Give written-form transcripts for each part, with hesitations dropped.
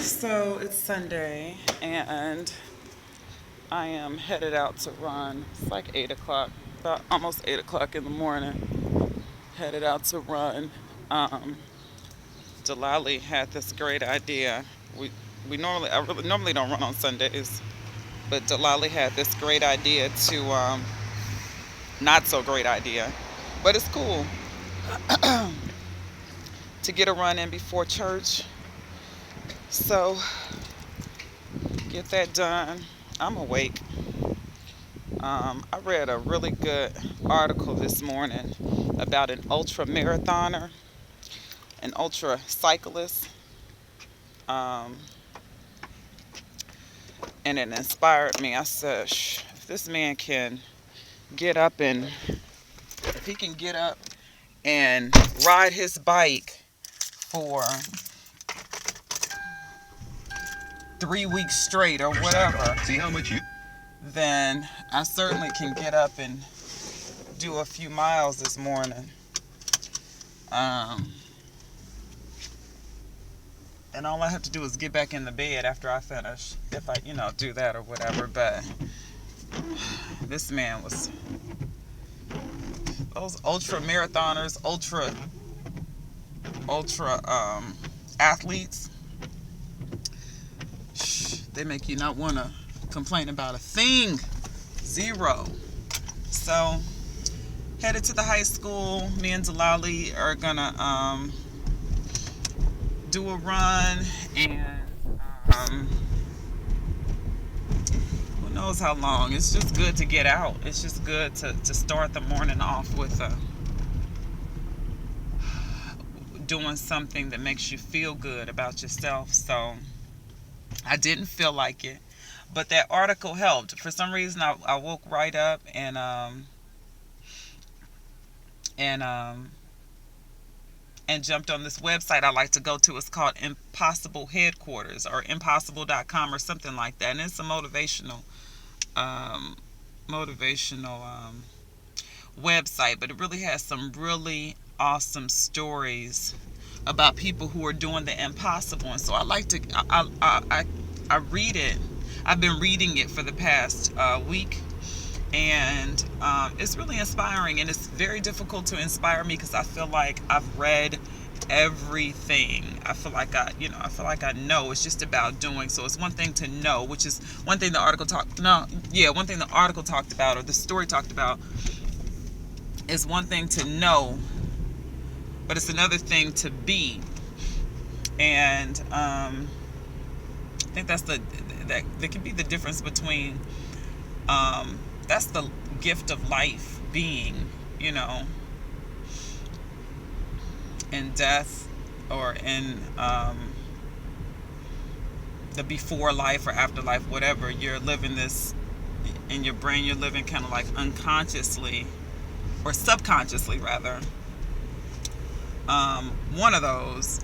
So it's Sunday and I am headed out to run. It's like 8 o'clock, about almost 8 o'clock in the morning. Headed out to run. Um, Delali had this great idea. I really normally don't run on Sundays, but Delali had this great idea not so great idea, but it's cool to get a run in before church. So get that done. I'm awake. I read a really good article this morning about an ultra marathoner, an ultra cyclist, um, and it inspired me. I said, if this man can get up and if he can get up and ride his bike for 3 weeks straight or whatever, see how much then I certainly can get up and do a few miles this morning. Um, and all I have to do is get back in the bed after I finish, if I, do that or whatever. But this man was, those ultra marathoners, ultra athletes, they make you not want to complain about a thing. Zero. So, headed to the high school. Me and Delali are gonna do a run, and who knows how long. It's just good to get out. It's just good to start the morning off with doing something that makes you feel good about yourself. So I didn't feel like it, but that article helped. For some reason, I woke right up and jumped on this website I like to go to. It's called Impossible Headquarters or impossible.com or something like that. And it's a motivational website, but it really has some really awesome stories about people who are doing the impossible. And so I like to I read it. I've been reading it for the past week, and it's really inspiring. And it's very difficult to inspire me because I feel like I've read everything. I feel like I know. It's just about doing. So it's one thing to know, which is one thing the article talked. No, yeah, one thing the article talked about, or the story talked about, is one thing to know, but it's another thing to be. And I think that can be the difference between that's the gift of life, being, in death, or in the before life or afterlife, whatever. You're living this in your brain. You're living kind of like unconsciously, or subconsciously rather, one of those.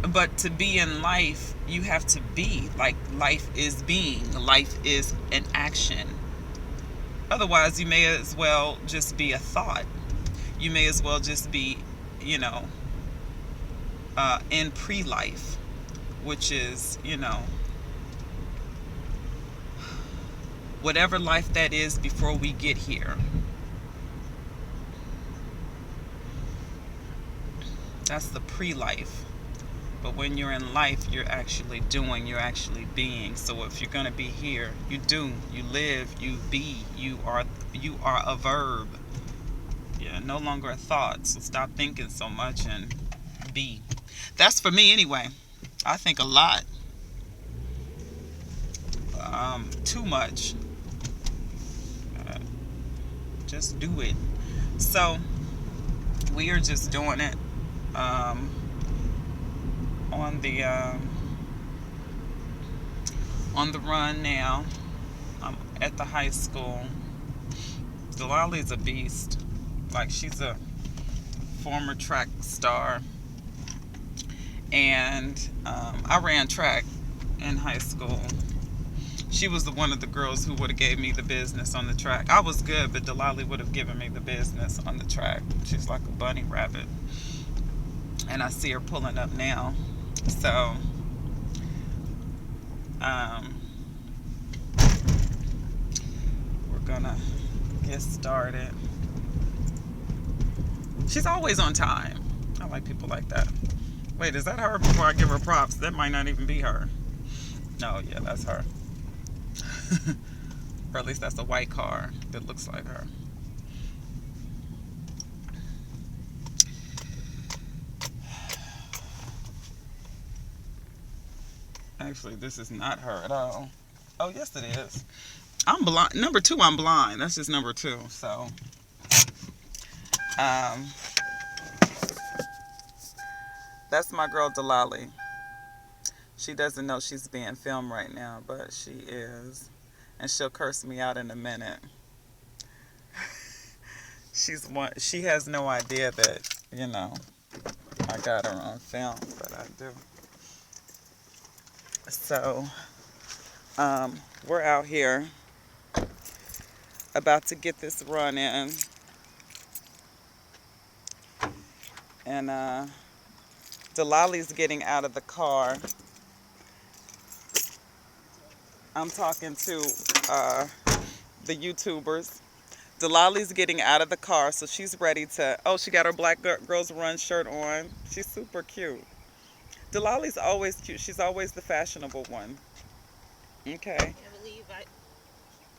But to be in life, you have to be. Like, life is being. Life is an action. Otherwise, you may as well just be a thought. You may as well just be, in pre-life, which is, whatever life that is before we get here. That's the pre-life. But when you're in life, you're actually doing, you're actually being. So if you're going to be here, you do, you live, you be, you are a verb. Yeah, no longer a thought. So stop thinking so much and be. That's for me anyway. I think a lot. Too much. Just do it. So we are just doing it. On the run now. I'm at the high school. Delali's a beast. Like, she's a former track star. And I ran track in high school. She was one of the girls who would have gave me the business on the track. I was good, but Delali would have given me the business on the track. She's like a bunny rabbit. And I see her pulling up now. So, um, we're gonna get started. She's always on time. I like people like that. Wait, is that her? Before I give her props, that might not even be her. No, yeah, that's her. Or at least that's a white car that looks like her. Actually, this is not her at all. Oh, yes, it is. I'm blind. Number 2, I'm blind. That's just number 2. So, um, that's my girl Delali. She doesn't know she's being filmed right now, but she is. And she'll curse me out in a minute. She has no idea that, I got her on film, but I do. So, we're out here about to get this run in. And Delali's getting out of the car. I'm talking to the YouTubers. Delali's getting out of the car, so she's ready to... Oh, she got her Black Girls Run shirt on. She's super cute. Delali's always cute. She's always the fashionable one. Okay. I can't believe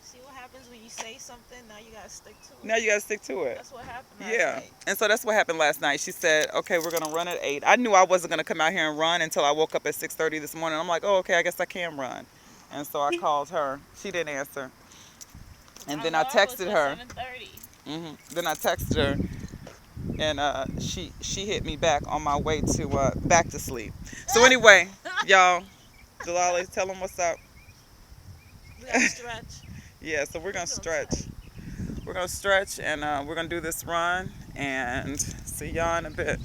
see what happens when you say something, now you gotta stick to it. Now you gotta stick to it. That's what happened last night. And so that's what happened last night. She said, okay, we're gonna run at 8. I knew I wasn't gonna come out here and run until I woke up at 6:30 this morning. I'm like, oh, okay, I guess I can run. And so I called her. She didn't answer. And then I texted her. 7:30. Then I texted her, and she hit me back on my way to back to sleep. So anyway, y'all, Delali, tell them what's up. We gotta stretch. Yeah, so we're gonna stretch. We're gonna stretch, and we're gonna do this run, and see y'all in a bit.